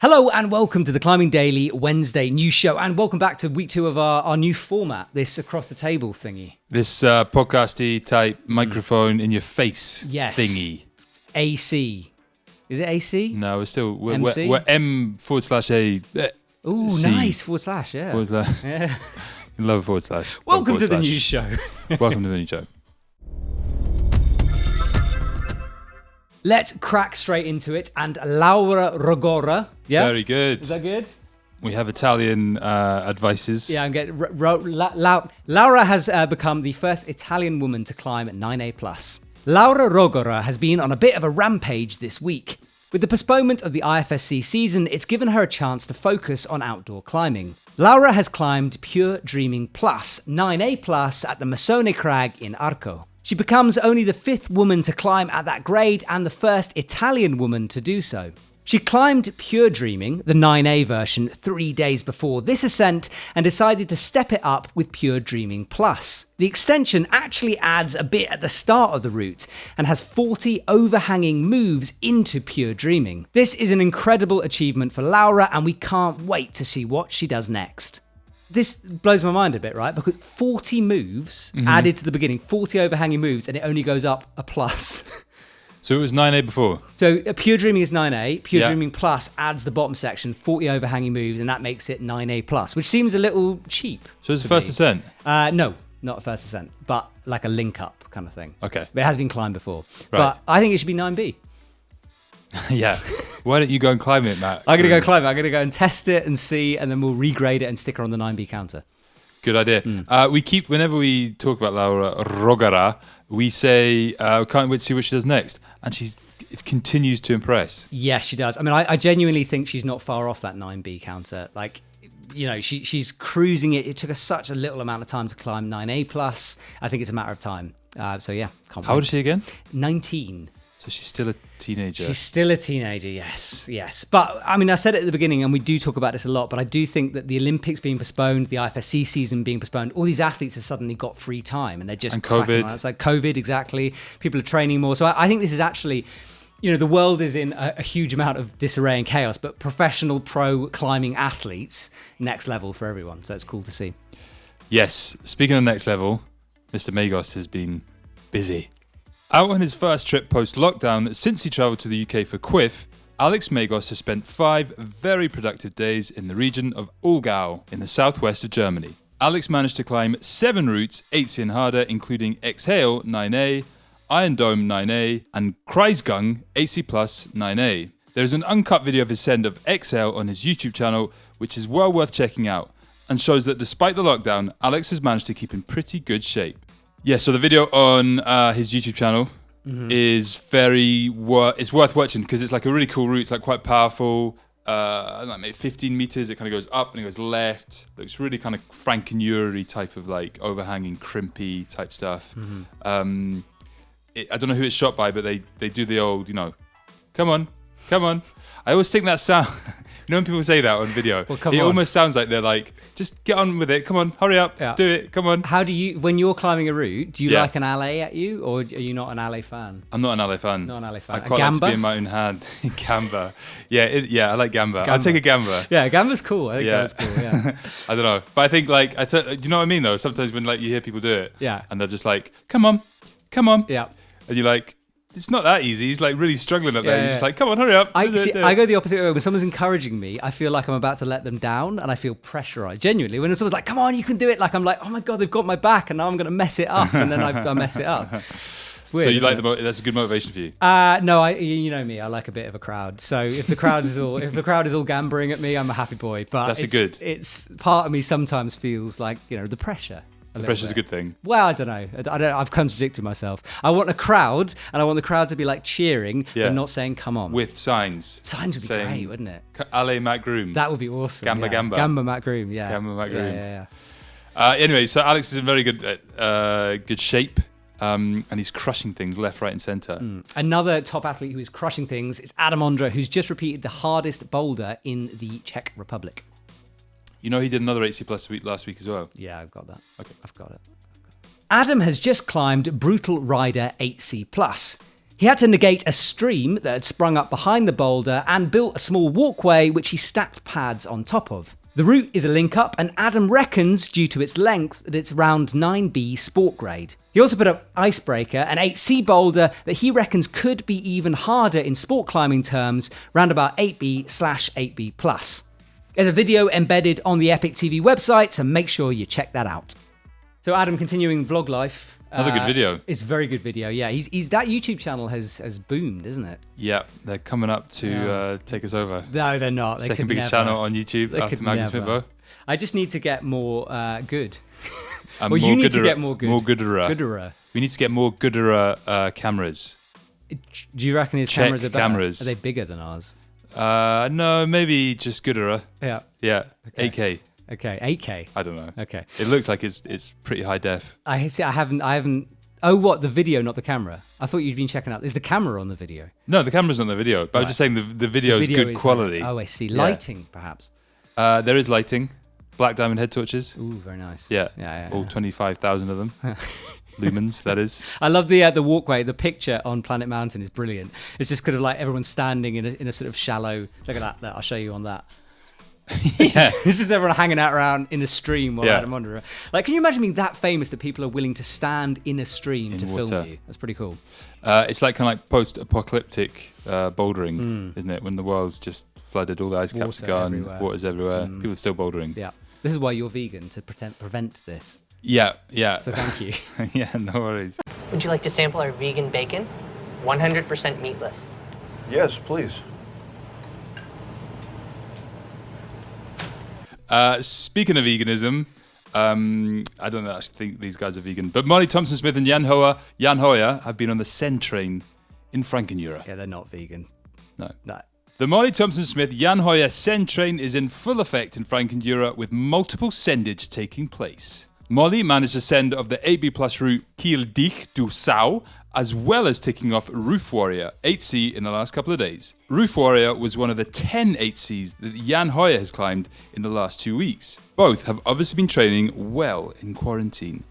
Hello and welcome to the Climbing Daily Wednesday news show, and welcome back to week 2 of our new format, this across the table thingy. This podcasty type microphone in your face thingy. AC. Is it AC? No, we're M/A. Ooh, C. nice, /, yeah. Forward slash. Yeah. Love /. Welcome to the news show. Welcome to the news show. Let's crack straight into it. And Laura Rogora. Yeah? Very good. Is that good? We have Italian advices. Yeah, I'm getting. Laura has become the first Italian woman to climb 9A+. Laura Rogora has been on a bit of a rampage this week. With the postponement of the IFSC season, it's given her a chance to focus on outdoor climbing. Laura has climbed Pure Dreaming Plus, 9A+, at the Masone Crag in Arco. She becomes only the 5th woman to climb at that grade and the first Italian woman to do so. She climbed Pure Dreaming, the 9A version, 3 days before this ascent and decided to step it up with Pure Dreaming Plus. The extension actually adds a bit at the start of the route and has 40 overhanging moves into Pure Dreaming. This is an incredible achievement for Laura, and we can't wait to see what she does next. This blows my mind a bit, right? Because 40 moves added to the beginning, 40 overhanging moves, and it only goes up a plus. So it was 9A before? So Pure Dreaming is 9A. Pure Dreaming Plus adds the bottom section, 40 overhanging moves, and that makes it 9A+, which seems a little cheap. So it's the first ascent? No, not a first ascent, but like a link-up kind of thing. Okay. But it has been climbed before. Right. But I think it should be 9B. Yeah. Why don't you go and climb it, Matt? I'm going to go climb it. I'm going to go and test it and see, and then we'll regrade it and stick her on the 9B counter. Good idea. Whenever we talk about Laura Rogora, we say, can't wait to see what she does next. And it continues to impress. Yes, she does. I mean, I genuinely think she's not far off that 9B counter. Like, you know, she's cruising it. It took her such a little amount of time to climb 9A+. I think it's a matter of time. So yeah. How old is she again? 19. So she's still a teenager. She's still a teenager, yes. But, I mean, I said it at the beginning, and we do talk about this a lot, but I do think that the Olympics being postponed, the IFSC season being postponed, all these athletes have suddenly got free time, and they're just... And COVID. It's like COVID, exactly. People are training more. So I think this is actually... You know, the world is in a huge amount of disarray and chaos, but professional pro climbing athletes, next level for everyone. So it's cool to see. Yes. Speaking of next level, Mr. Megos has been busy. Out on his first trip post-lockdown, since he travelled to the UK for Quiff, Alex Megos has spent 5 very productive days in the region of Aargau in the southwest of Germany. Alex managed to climb 7 routes, 8C and harder, including Exhale 9A, Iron Dome 9A, and Kreisgang AC Plus 9A. There is an uncut video of his ascent of Exhale on his YouTube channel, which is well worth checking out, and shows that despite the lockdown, Alex has managed to keep in pretty good shape. Yeah, so the video on his YouTube channel is it's worth watching because it's like a really cool route. It's like quite powerful. I don't know, maybe 15 meters. It kind of goes up and it goes left. Looks really kind of Frankenjura type of like overhanging, crimpy type stuff. I don't know who it's shot by, but they do the old, you know, come on. I always think that sound. You know when people say that on video, almost sounds like they're like, just get on with it. Come on, hurry up, do it. Come on. How do you, when you're climbing a route, do you like an alley at you, or are you not an alley fan? I'm not an alley fan. Not an alley fan. I quite like to be in my own hand. Gamba. I like Gamba. I'll take a Gamba. Yeah, Gamba's cool. I think Gamba's cool. Yeah. I don't know, but I think like, do you know what I mean though? Sometimes when like you hear people do it, and they're just like, come on. Yeah. And you're like, it's not that easy. He's like really struggling up there. You're just like, come on, hurry up. I go the opposite way. When someone's encouraging me, I feel like I'm about to let them down and I feel pressurized. Genuinely. When someone's like, come on, you can do it. Like, I'm like, oh my God, they've got my back and now I'm going to mess it up. And then I mess it up. Weird, so you like that's a good motivation for you? No, you know me. I like a bit of a crowd. So if the crowd is all gambering at me, I'm a happy boy. But it's part of me sometimes feels like, you know, the pressure. The pressure's a good thing. Well, I don't know. I've contradicted myself. I want a crowd, and I want the crowd to be like cheering, but not saying "come on" with signs. Signs would be great, wouldn't it? Ale Matt Groom. That would be awesome. Gamba. Gamba Matt Groom. Yeah. Gamba Matt Groom. Yeah. Anyway, so Alex is in very good shape. And he's crushing things left, right, and centre. Another top athlete who is crushing things is Adam Ondra, who's just repeated the hardest boulder in the Czech Republic. You know he did another 8C plus last week as well? Yeah, I've got that. Okay. I've got it. Adam has just climbed Brutal Rider 8C+. He had to negate a stream that had sprung up behind the boulder and built a small walkway which he stacked pads on top of. The route is a link-up, and Adam reckons, due to its length, that it's around 9B sport grade. He also put up Icebreaker, an 8C boulder that he reckons could be even harder in sport climbing terms, round about 8B/8B+. There's a video embedded on the EpicTV website, so make sure you check that out. So Adam, continuing vlog life. Another good video. It's a very good video, yeah. He's that YouTube channel has boomed, isn't it? Yeah, they're coming up to take us over. No, they're not. They Second biggest channel on YouTube after Magnus Fitbo. I just need to get more good. And well, you need to get more good. More goodera. Goodera. We need to get more goodera cameras. Do you reckon his Czech cameras are better? cameras. Are they bigger than ours? No, maybe just goodera. Yeah. Yeah, Okay. 8K. Okay, 8K. I don't know. Okay. It looks like it's pretty high def. I see. I haven't. Oh, what? The video, not the camera. I thought you'd been checking out. Is the camera on the video? No, the camera's not the video, but I'm just saying the video is good quality. Oh, I see. Lighting, perhaps. There is lighting. Black diamond head torches. Ooh, very nice. Yeah. Yeah. All 25,000 of them. Lumens, that is. I love the walkway. The picture on Planet Mountain is brilliant. It's just kind of like everyone standing in a sort of shallow. Look at that. I'll show you on that. Yeah. This is everyone hanging out around in a stream while Yeah. Adam Ondra. Like, can you imagine being that famous that people are willing to stand in a stream to water. film you? That's pretty cool. It's like kind of like post-apocalyptic bouldering, isn't it? When the world's just flooded, all the ice caps are gone, everywhere. water's everywhere, people are still bouldering. Yeah. This is why you're vegan, to prevent this. Yeah. So thank you. Yeah, no worries. Would you like to sample our vegan bacon? 100% meatless. Yes, please. Speaking of veganism, I don't actually think these guys are vegan, but Molly Thompson-Smith and Jan Hoyer have been on the Sen train in Frankenjura. Yeah, they're not vegan. No. No. The Molly Thompson-Smith Jan Hoyer Sen train is in full effect in Frankenjura with multiple sendage taking place. Molly managed the send of the 8B plus route Kiel Dich du Sau, as well as ticking off Roof Warrior 8C in the last couple of days. Roof Warrior was one of the 10 8Cs that Jan Hoyer has climbed in the last 2 weeks. Both have obviously been training well in quarantine.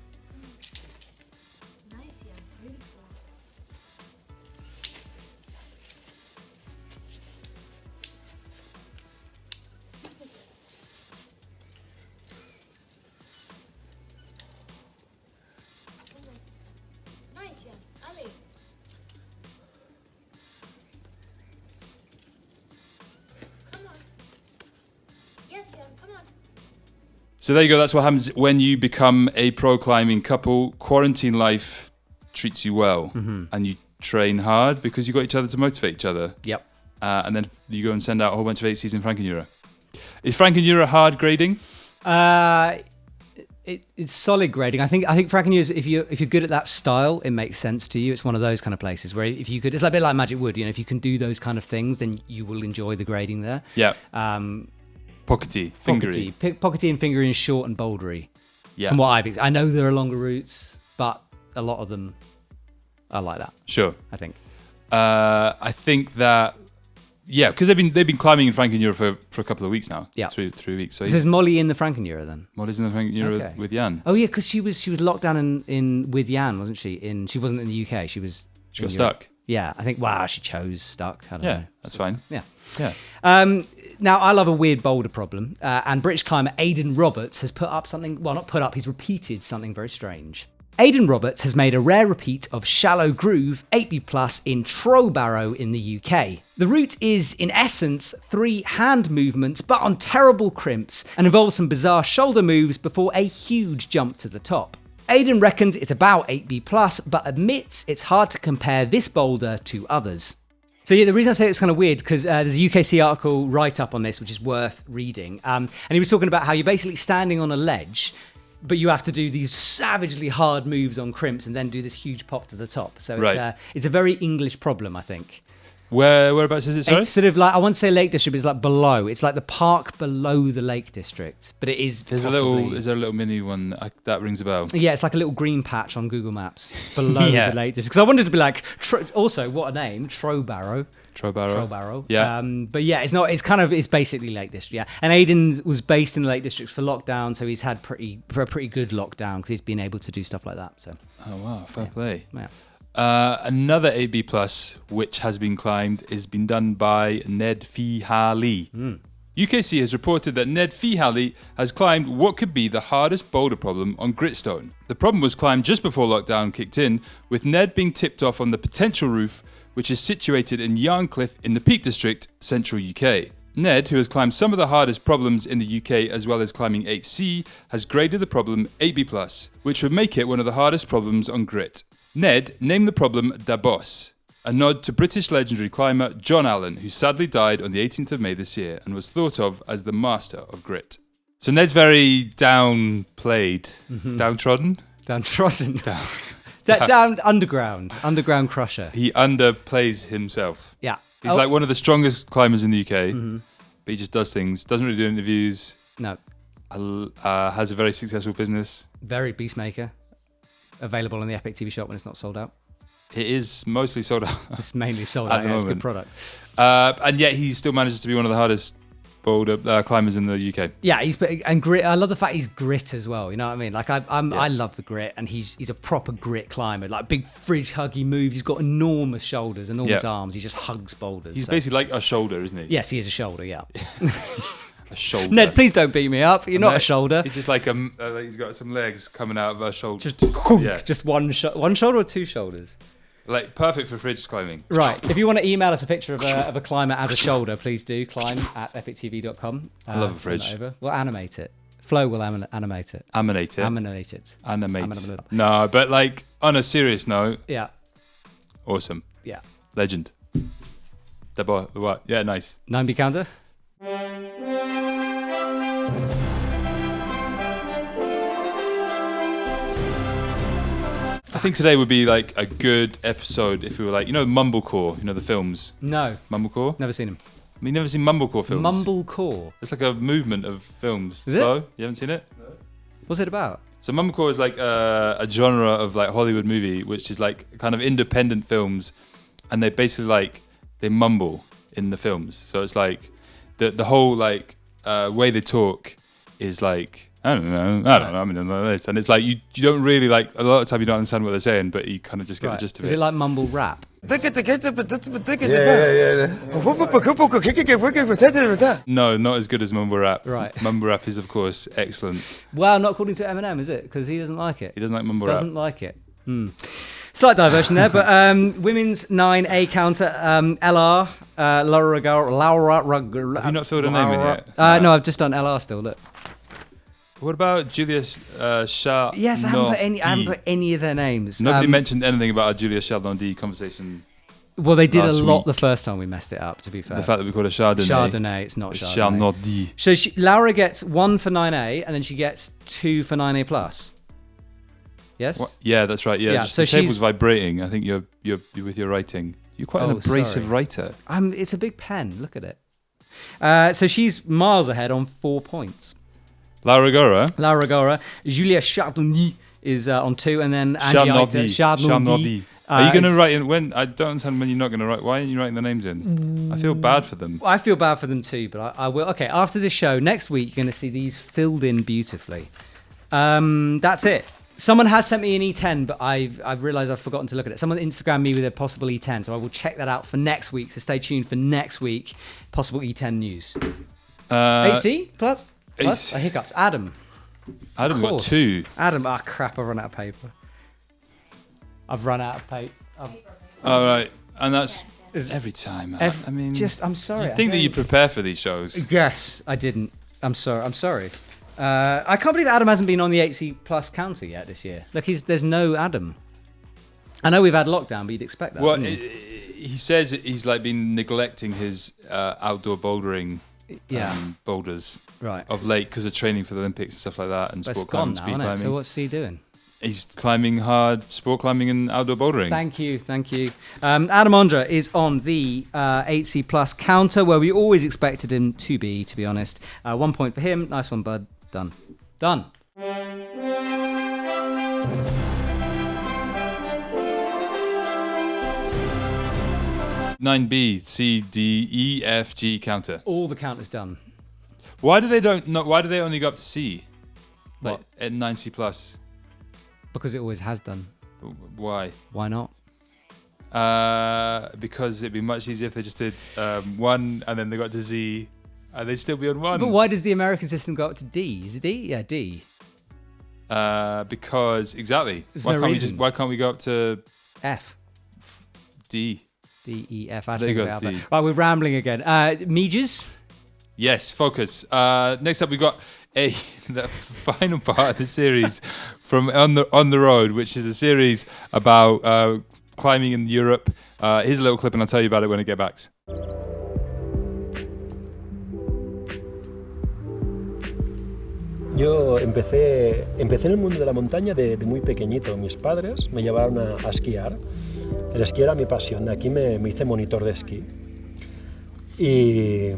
So there you go, that's what happens when you become a pro climbing couple. Quarantine life treats you well, and you train hard because you got each other to motivate each other. Yep. And then you go and send out a whole bunch of 8Cs in Frankenjura. Is Frankenjura hard grading? It's solid grading. I think Frankenjura, if you're good at that style, it makes sense to you. It's one of those kind of places where if you could, it's like a bit like Magic Wood. You know, if you can do those kind of things, then you will enjoy the grading there. Yeah. Pockety, fingery. Pockety and fingery and short and bouldery. Yeah. From what I know there are longer routes, but a lot of them are like that. Sure. I think. I think that, yeah, because they've been climbing in Frankenjura for a couple of weeks now. Yeah. 3 weeks. So Is Molly in the Frankenjura then? Molly's in the Frankenjura with Jan. Oh yeah, because she was locked down in with Jan, wasn't she? She wasn't in the UK. She was. She got Europe. stuck. Yeah, I think. Wow, she chose stuck. I don't know. That's fine. Yeah. Yeah. Now, I love a weird boulder problem, and British climber Aidan Roberts has put up something, well, not put up, he's repeated something very strange. Aidan Roberts has made a rare repeat of Shallow Groove 8B Plus in Trowbarrow in the UK. The route is, in essence, 3 hand movements, but on terrible crimps, and involves some bizarre shoulder moves before a huge jump to the top. Aidan reckons it's about 8B Plus, but admits it's hard to compare this boulder to others. So yeah, the reason I say it's kind of weird, because there's a UKC article write-up on this, which is worth reading. And he was talking about how you're basically standing on a ledge, but you have to do these savagely hard moves on crimps and then do this huge pop to the top. So it's a very English problem, I think. Whereabouts is it, sorry? It's sort of like, I won't say Lake District, but it's like below. It's like the park below the Lake District, but it is Is there a little mini one that rings a bell? Yeah, it's like a little green patch on Google Maps below the Lake District. Because I wanted to be like, also, what a name, Trowbarrow. Trowbarrow. Yeah. But yeah, it's not. It's basically Lake District. Yeah, and Aidan was based in the Lake District for lockdown, so he's had a pretty good lockdown because he's been able to do stuff like that. So. Oh wow, fair play. Yeah. Another 8B plus, which has been climbed, is been done by Ned Fihali. UKC has reported that Ned Fihali has climbed what could be the hardest boulder problem on gritstone. The problem was climbed just before lockdown kicked in, with Ned being tipped off on the potential roof, which is situated in Yarncliffe in the Peak District, central UK. Ned, who has climbed some of the hardest problems in the UK as well as climbing 8C, has graded the problem 8B+, which would make it one of the hardest problems on grit. Ned named the problem Da Boss, a nod to British legendary climber John Allen, who sadly died on the 18th of May this year and was thought of as the master of grit. So Ned's very downplayed. Downtrodden? Downtrodden. Down underground crusher. He underplays himself. Yeah. He's like one of the strongest climbers in the UK, but he just does things, doesn't really do interviews. No. Has a very successful business. Very Beastmaker. Available on the EpicTV shop when it's not sold out. It is mostly sold out. It's mainly sold out. Yeah, it's a good product. And yet he still manages to be one of the hardest boulder climbers in the UK. Yeah, and grit. I love the fact he's grit as well. You know what I mean? Like I love the grit, and he's a proper grit climber. Like big fridge huggy moves. He's got enormous shoulders, enormous arms. He just hugs boulders. He's basically like a shoulder, isn't he? Yes, he is a shoulder. Yeah. A shoulder. Ned, please don't beat me up. You're not a shoulder. He's just like he's got some legs coming out of a shoulder. Just one shoulder or two shoulders. Like perfect for fridge climbing. Right. If you want to email us a picture of a climber as a shoulder, please do. climb@epictv.com. I love a fridge. We'll animate it. Flo will animate it. Animate it. Animate. No, but like on a serious note. Yeah. Awesome. Yeah. Legend. The boy. What? Yeah, nice. 9B counter. I think today would be like a good episode if we were like, Mumblecore, the films. No. Mumblecore? Never seen him. I mean, never seen Mumblecore films. Mumblecore? It's like a movement of films. Is it? Hello? You haven't seen it? No. What's it about? So Mumblecore is like a genre of like Hollywood movie, which is like kind of independent films, and they basically they mumble in the films. So it's like the whole like way they talk is like, I don't know. I mean, this, and it's like you don't really like a lot of time you don't understand what they're saying, but you kind of just get the gist of it. Is it like mumble rap? No, not as good as mumble rap. Right. Mumble rap is of course excellent. Well, not according to Eminem, is it? Because he doesn't like it. He doesn't like mumble rap. Doesn't like it. Slight diversion there, but women's 9A counter, LR, Laura Rogora. Have you not filled a name in yet? No, I've just done LR still. Look. What about Julia Chardonnay? Yes, I haven't put any of their names. Nobody mentioned anything about our Julia Chardonnay conversation. Well, they did a lot the first time we messed it up, to be fair. The fact that we called it Chardonnay. Chardonnay, it's not Chardonnay. Chardonnay. So Laura gets 1 for 9A, and then she gets 2 for 9A plus. Yes? What? Yeah, that's right. Yeah, so the table's vibrating. I think you're with your writing. You're quite an abrasive writer. It's a big pen. Look at it. So she's miles ahead on 4 points. Laura Rogora. Julia Chardonnay is on 2, and then Chardonnay. Are you going to write in when? I don't understand when you're not going to write. Why aren't you writing the names in? I feel bad for them. I feel bad for them too, but I will. Okay, after this show, next week, you're going to see these filled in beautifully. That's it. Someone has sent me an E10, but I've realised I've forgotten to look at it. Someone Instagrammed me with a possible E10, so I will check that out for next week. So stay tuned for next week. Possible E10 news. 8C plus? I hiccuped. Adam got 2. Adam, crap, I've run out of paper. I've run out of paper. All right, and that's every time. I mean, I'm sorry. You think that you prepare for these shows? Yes, I didn't. I'm sorry. I can't believe Adam hasn't been on the 8C plus counter yet this year. Look, there's no Adam. I know we've had lockdown, but you'd expect that. Well, he says he's like been neglecting his outdoor bouldering. Boulders of late because of training for the Olympics and stuff like that, and sport climbing, speed climbing. So what's he doing? He's climbing hard, sport climbing and outdoor bouldering. Thank you. Adam Ondra is on the 8C plus counter where we always expected him to be honest. 1 point for him. Nice one, bud. Done. 9B, C, D, E, F, G counter. All the counters done. Why do they only go up to C? Like at 9C plus? Because it always has done. Why? Why not? Because it'd be much easier if they just did 1 and then they got to Z and they'd still be on 1. But why does the American system go up to D? Is it D? Yeah, D. Because exactly. Why can't we go up to F? D? D, E, F. I There you think go, about D. that. Right, we're rambling again. Megos? Yes, focus. Next up, we got the final part of the series from On the Road, which is a series about climbing in Europe. Here's a little clip, and I'll tell you about it when I get back. Yo empecé en el mundo de la montaña de muy pequeñito. Mis padres me llevaron a esquiar. El esquí era mi pasión, de aquí me hice monitor de esquí. Y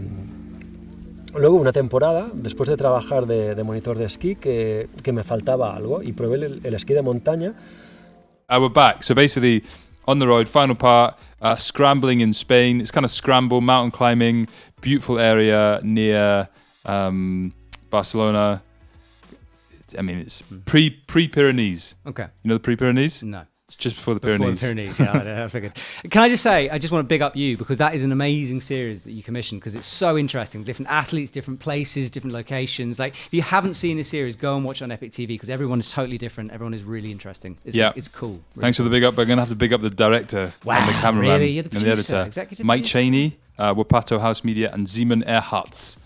luego una temporada, después de trabajar de monitor de esquí, que me faltaba algo y probé el esquí de montaña. We're back. So basically, On the Road, final part, scrambling in Spain. It's kind of scramble, mountain climbing, beautiful area near Barcelona. I mean, it's pre-Pyrenees. Okay. You know the pre-Pyrenees? No. It's just before the Before Pyrenees. the Pyrenees, yeah, I figured. Can I just say, I just want to big up you because that is an amazing series that you commissioned because it's so interesting. Different athletes, different places, different locations. Like, if you haven't seen this series, go and watch it on EpicTV because everyone is totally different. Everyone is really interesting. It's cool. Really Thanks for the big up. We're going to have to big up the director and the cameraman really? You're the and the producer, editor. executive Mike producer? Cheney, Wapato House Media, and Zeeman Earharts,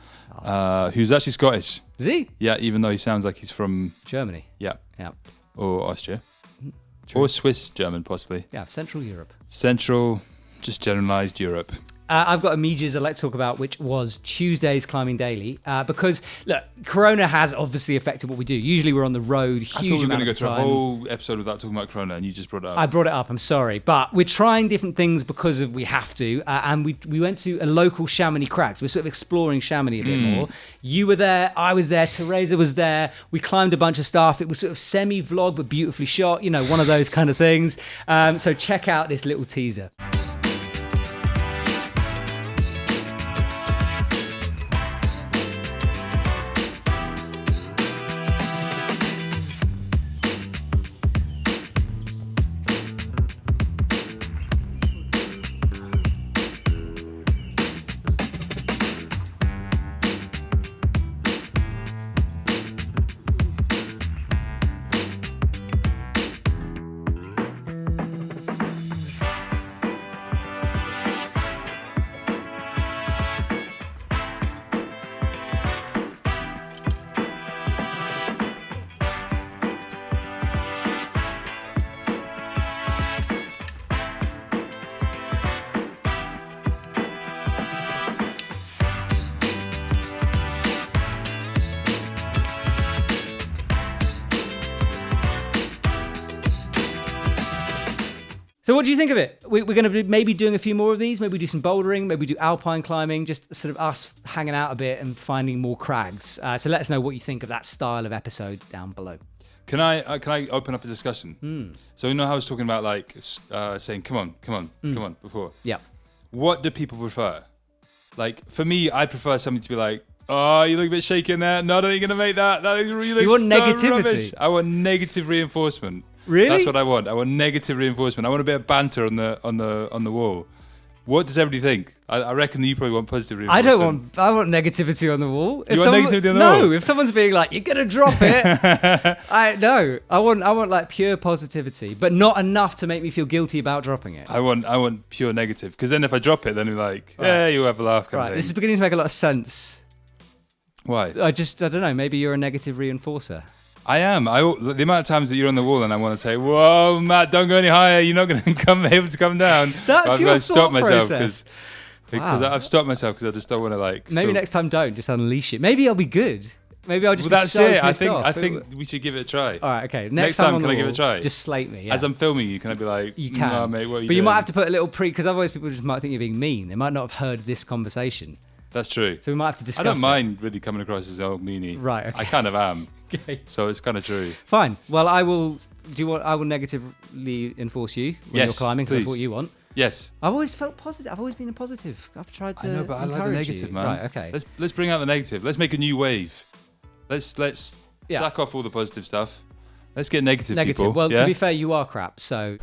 who's actually Scottish. Is he? Yeah, even though he sounds like he's from... Germany. Yeah. Yeah. Or Austria. True. Or Swiss German, possibly. Yeah, Central Europe. Central, just generalized Europe. I've got a Megos I'd like to talk about, which was Tuesday's Climbing Daily. Because, look, Corona has obviously affected what we do. Usually we're on the road, huge I thought we were amount going to go of through time. a whole episode without talking about Corona, and you just brought it up. I brought it up, I'm sorry. But we're trying different things because we have to. And we went to a local Chamonix Crags. We're sort of exploring Chamonix a bit more. You were there, I was there, Teresa was there. We climbed a bunch of stuff. It was sort of semi-vlog, but beautifully shot. You know, one of those kind of things. So check out this little teaser. So what do you think of it? We're going to be maybe doing a few more of these. Maybe do some bouldering. Maybe do alpine climbing. Just sort of us hanging out a bit and finding more crags. So let us know what you think of that style of episode down below. Can I open up a discussion? So you know how I was talking about like saying, come on, before. Yeah. What do people prefer? Like, for me, I prefer something to be like, oh, you look a bit shaky in there. No, I don't think you're going to make that. That is really You want so negativity? rubbish. I want negative reinforcement. Really? That's what I want. I want negative reinforcement. I want a bit of banter on the wall. What does everybody think? I reckon that you probably want positive reinforcement. I want negativity on the wall. You want negativity on the wall? No, if someone's being like, you're going to drop it. I want like pure positivity, but not enough to make me feel guilty about dropping it. I want pure negative. Because then if I drop it, then you're like, yeah, you have a laugh kind of thing. This is beginning to make a lot of sense. Why? I don't know. Maybe you're a negative reinforcer. I am. The amount of times that you're on the wall and I want to say, whoa, Matt, don't go any higher. You're not going to be able to come down. That's I've your got to stop thought myself process. because Wow. I've stopped myself because I just don't want to like. Maybe next time don't. Just unleash it. Maybe I'll be good. Maybe I'll just Well, be that's so it. pissed off. I think we should give it a try. All right, okay. Next time time, on can the I give it a wall, try? Just slate me. Yeah. As I'm filming you, can I be like, You can. nah, mate, what are you but doing? you might have to put a little because otherwise people just might think you're being mean. They might not have heard this conversation. That's true. So we might have to discuss I don't it. mind really coming across as old meanie. Right, okay. I kind of am. Okay. So it's kind of true. Fine. Well, I will negatively enforce you when Yes, you're climbing because that's please. what you want. Yes. I've always felt positive. I've always been a positive. I've tried to I know, but I like the encourage negative, you. man. Right, okay. Let's bring out the negative. Let's make a new wave. Let's Yeah. sack off all the positive stuff. Let's get negative, Negative. people. Well, yeah? to be fair, you are crap, so...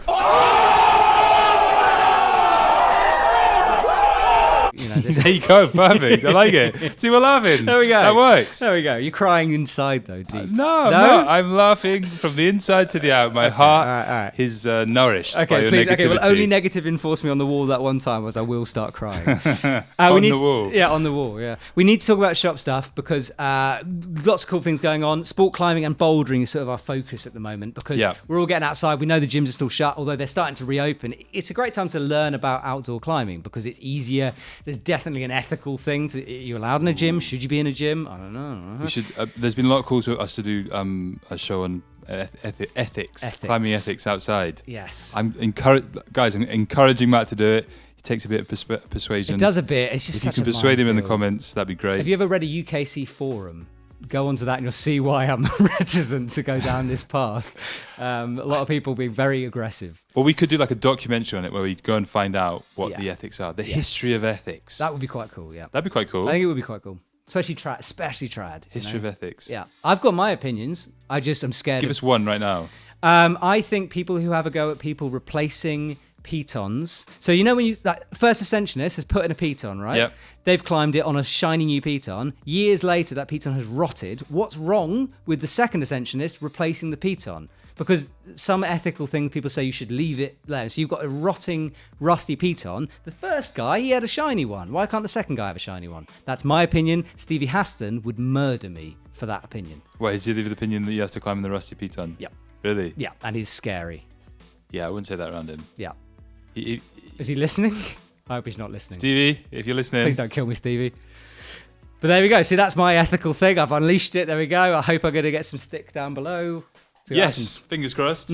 There you go. Perfect. I like it. See, we're laughing. There we go. That works. There we go. You're crying inside though, deep. No, I'm not. I'm laughing from the inside to the out. My heart all right. is nourished by Okay, your please. negativity. Okay, well, only negative enforced me on the wall that one time was I will start crying. On the wall. Yeah, on the wall. Yeah, we need to talk about shop stuff because lots of cool things going on. Sport climbing and bouldering is sort of our focus at the moment because we're all getting outside. We know the gyms are still shut, although they're starting to reopen. It's a great time to learn about outdoor climbing because it's easier. There's definitely an ethical thing. You're allowed in a gym. Should you be in a gym? I don't know. We should. There's been a lot of calls for us to do a show on ethics, climbing ethics outside. Yes. I'm encouraging Matt to do it. It takes a bit of persuasion. It does a bit. It's just if you such can a persuade him in the minefield. comments, that'd be great. Have you ever read a UKC forum? Go onto that and you'll see why I'm reticent to go down this path. A lot of people being very aggressive. Or we could do like a documentary on it where we go and find out what the ethics are, the history of ethics. That would be quite cool, yeah. That'd be quite cool. I think it would be quite cool. Especially trad. History of ethics. Yeah. I've got my opinions. I'm scared. Give us one right now. I think people who have a go at people replacing pitons. So you know when first ascensionist has put in a piton, right? Yep. They've climbed it on a shiny new piton. Years later, that piton has rotted. What's wrong with the second ascensionist replacing the piton? Because some ethical thing, people say you should leave it there. So you've got a rotting, rusty piton. The first guy, he had a shiny one. Why can't the second guy have a shiny one? That's my opinion. Stevie Haston would murder me for that opinion. Wait, is he of the opinion that you have to climb in the rusty piton? Yep. Really? Yeah, and he's scary. Yeah, I wouldn't say that around him. Yeah. He, Is he listening? I hope he's not listening. Stevie, if you're listening. Please don't kill me, Stevie. But there we go. See, that's my ethical thing. I've unleashed it. There we go. I hope I'm going to get some stick down below. See what Yes, happens. fingers crossed.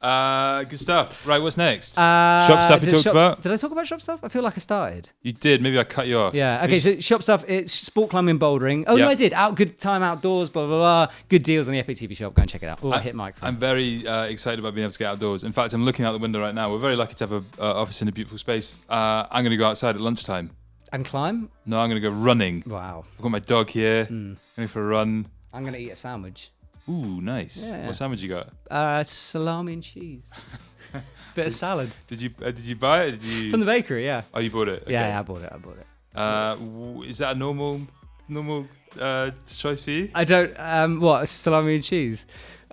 Good stuff. Right, what's next? Shop stuff you talked about? Did I talk about shop stuff? I feel like I started. You did. Maybe I cut you off. Yeah. Okay. So shop stuff. It's sport climbing, bouldering. Oh no, I did. Good time outdoors. Blah blah blah. Good deals on the EpicTV shop. Go and check it out. Oh, I hit microphone. I'm very excited about being able to get outdoors. In fact, I'm looking out the window right now. We're very lucky to have an office in a beautiful space. I'm going to go outside at lunchtime. And climb. No, I'm going to go running. Wow. I've got my dog here. Going for a run. I'm going to eat a sandwich. Ooh, nice. Yeah. What sandwich you got? Salami and cheese. Bit of salad. Did you buy it? Did you... From the bakery, yeah. Oh, you bought it? Okay. Yeah, I bought it. Is that a normal choice for you? I don't. What? Salami and cheese?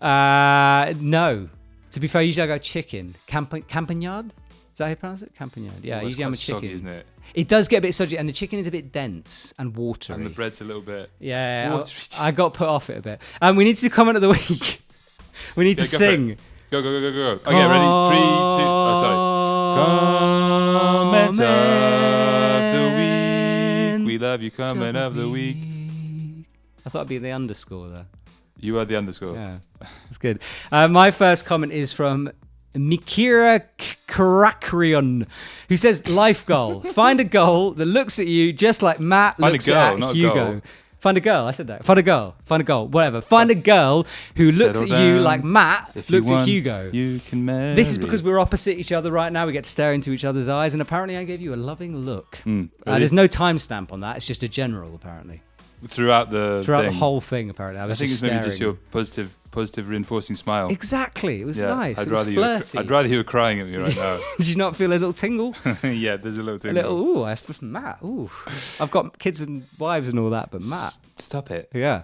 No. To be fair, usually I go chicken. Campagnard? Is that how you pronounce it? Campagnard. Yeah, Well, usually I'm a it's chicken. quite soggy, isn't it? It does get a bit soggy, and the chicken is a bit dense and watery. And the bread's a little bit... Yeah, watery. I got put off it a bit. We need to do comment of the week. We need to Go sing. Go. Okay, ready? 3, 2... Oh, sorry. Comment of the week. We love you, comment of the week. I thought it'd be the underscore there. You are the underscore. Yeah, that's good. My first comment is from Mikira Karakrion, who says, life goal. Find a goal that looks at you just like Matt looks at Hugo. Find a girl. I said that. Find a girl. Whatever. Find a girl who looks at you like Matt looks at Hugo. You can marry. This is because we're opposite each other right now. We get to stare into each other's eyes, and apparently I gave you a loving look. Really? There's no timestamp on that. It's just a general, apparently. Throughout the whole thing, apparently. I think it's maybe just your positive reinforcing smile. Exactly. It was nice. I'd Flirty. rather you were crying at me right now. Did you not feel a little tingle? Yeah, there's a little tingle. Matt. Ooh. I've got kids and wives and all that, but Matt. Stop it. Yeah.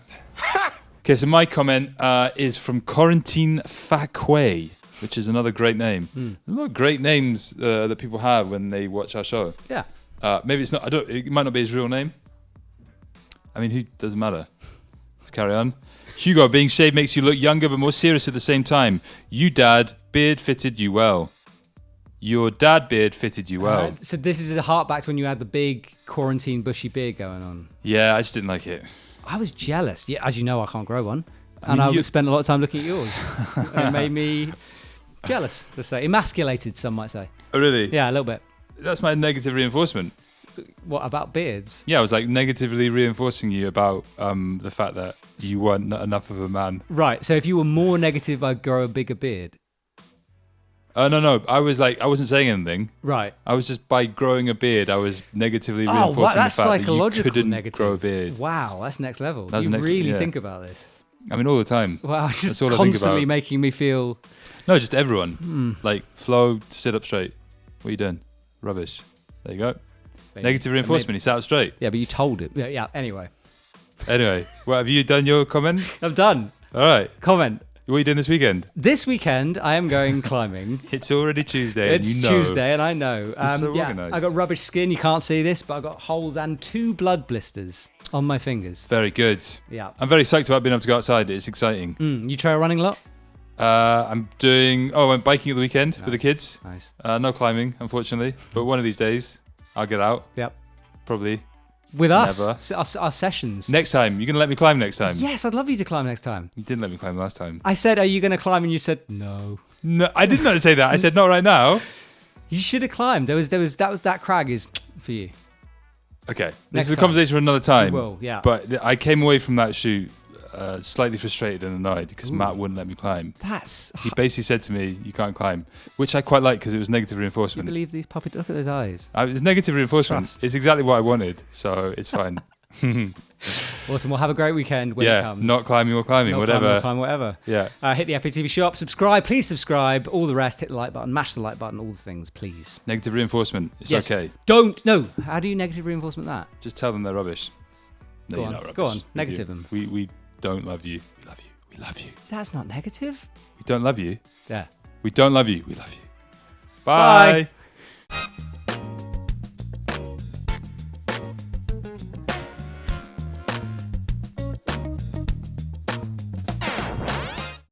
Okay, so my comment is from Quarantine Fakwe, which is another great name. There's a lot of great names that people have when they watch our show. Yeah. Maybe it's not. It might not be his real name. I mean, who doesn't matter? Let's carry on. Hugo, being shaved makes you look younger but more serious at the same time. You, Dad, beard fitted you well. Your dad beard fitted you well. So this is a hark back to when you had the big quarantine bushy beard going on. Yeah, I just didn't like it. I was jealous. Yeah, as you know, I can't grow one. And I spent a lot of time looking at yours. It made me jealous, let's say. Emasculated, some might say. Oh, really? Yeah, a little bit. That's my negative reinforcement. What, about beards? Yeah, I was like negatively reinforcing you about the fact that you weren't enough of a man. Right, so if you were more negative, I'd grow a bigger beard. No. I wasn't saying anything. Right. I was just, by growing a beard, I was negatively reinforcing that's the fact that you couldn't negative. grow a beard. Wow, that's next level. That's you really yeah. think about this. I mean, all the time. Wow, just That's all constantly I think about. making me feel... No, just everyone. Like, Flo, sit up straight. What are you doing? Rubbish. There you go. Maybe. Negative reinforcement. He sat up straight. Yeah, but you told it. Yeah. Anyway, Well, have you done your comment? I'm done. All right. Comment. What are you doing this weekend? This weekend, I am going climbing. It's already Tuesday. It's and you know. Tuesday, and I know. so organised. I got rubbish skin. You can't see this, but I got holes and 2 blood blisters on my fingers. Very good. Yeah. I'm very psyched about being able to go outside. It's exciting. You trail running a lot? I'm biking at the weekend with the kids. Nice. No climbing, unfortunately. But one of these days, I'll get out. Yep. Probably. With Never. us, our sessions. Next time. You're going to let me climb next time? Yes, I'd love you to climb next time. You didn't let me climb last time. I said, are you going to climb? And you said, no. No, I did not say that. I said, not right now. You should have climbed. That crag is for you. Okay. Next This is a time. conversation for another time. We will, yeah. But I came away from that shoot slightly frustrated and annoyed because Matt wouldn't let me climb. He basically said to me, you can't climb, which I quite like because it was negative You reinforcement. believe these puppies? Look at those eyes. It's negative reinforcement. trust. It's exactly what I wanted, so it's fine. Awesome. We'll have a great weekend when it comes. not climbing or climbing, Not whatever. climbing or climbing, whatever. Yeah. Hit the EpicTV shop. Subscribe. Please subscribe. All the rest. Hit the like button. Mash the like button. All the things, please. Negative reinforcement. It's Yes. okay. Don't. No. How do you negative reinforcement that? Just tell them they're rubbish. No, Go you're on. not rubbish. Go on. We Negative do. them. We don't love you. We love you. We love you. That's not negative. We don't love you. Yeah. We don't love you. We love you. Bye. Bye.